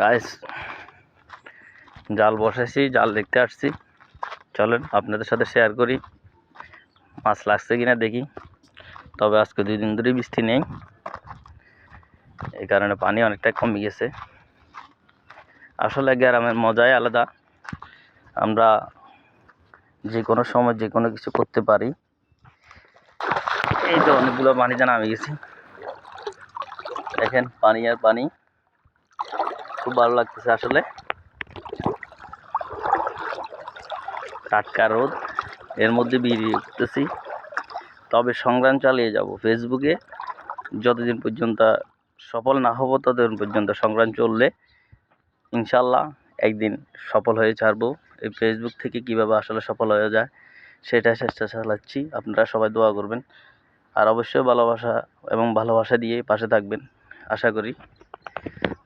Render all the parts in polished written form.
Guys, জাল বসাইছি, জাল দেখতে আসছি। চলেন আপনাদের সাথে শেয়ার করি মাছ লাগছে কিনা দেখি। তবে আজকে 2 দিন ধরে বৃষ্টি নেই, এই কারণে পানি অনেকটা কমে গেছে। আসলে গ্রামের মজাই আলাদা। আমরা যে কোনো সময় যে কোনো কিছু করতে পারি। এই তো অনেকগুলো পানিতে নামে গেছি, দেখেন পানি আর পানি। খুব ভালো লাগতেছে আসলে। টাটকা রোদ, এর মধ্যে বেরিয়ে উঠতেছি। তবে সংগ্রাম চালিয়ে যাব। ফেসবুকে যতদিন পর্যন্ত সফল না হব ততদিন পর্যন্ত সংগ্রাম চললে ইনশাল্লাহ একদিন সফল হয়ে ছাড়বো। এই ফেসবুক থেকে কীভাবে আসলে সফল হয়ে যায় সেটা চেষ্টা চালাচ্ছি। আপনারা সবাই দোয়া করবেন, আর অবশ্যই ভালোবাসা এবং ভালোবাসা দিয়ে পাশে থাকবেন আশা করি।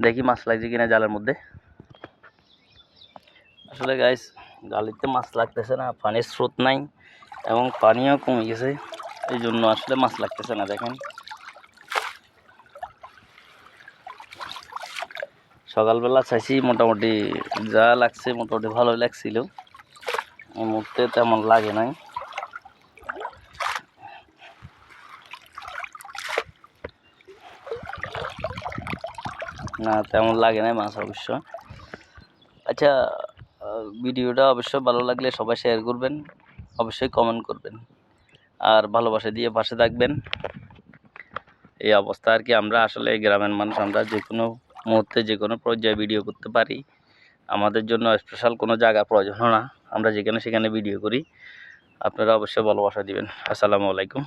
দেখি মাছ লাগছে কিনা জালের মধ্যে। আসলে গাইস, জালিতে মাছ লাগতেছে না, পানির স্রোত নাই এবং পানিও কমে গেছে, এই জন্য আসলে মাছ লাগতেছে না। দেখেন সকালবেলা চাইছি, মোটামুটি যা লাগছে মোটামুটি ভালোই লাগছিল। এই মুহূর্তে তেমন লাগে নাই। না, তেমন লাগে নাই মাছ অবশ্য। আচ্ছা, ভিডিওটা অবশ্যই ভালো লাগলে সবাই শেয়ার করবেন, অবশ্যই কমেন্ট করবেন, আর ভালোবাসা দিয়ে পাশে থাকবেন। এই অবস্থা আর কি। আমরা আসলে গ্রামের মানুষ, আমরা যে কোনো মুহূর্তে যে কোনো পর্যায়ে ভিডিও করতে পারি। আমাদের জন্য স্পেশাল কোনো জায়গা প্রয়োজন না, আমরা যেখানে সেখানে ভিডিও করি। আপনারা অবশ্যই ভালোবাসা দিবেন। আসসালামু আলাইকুম।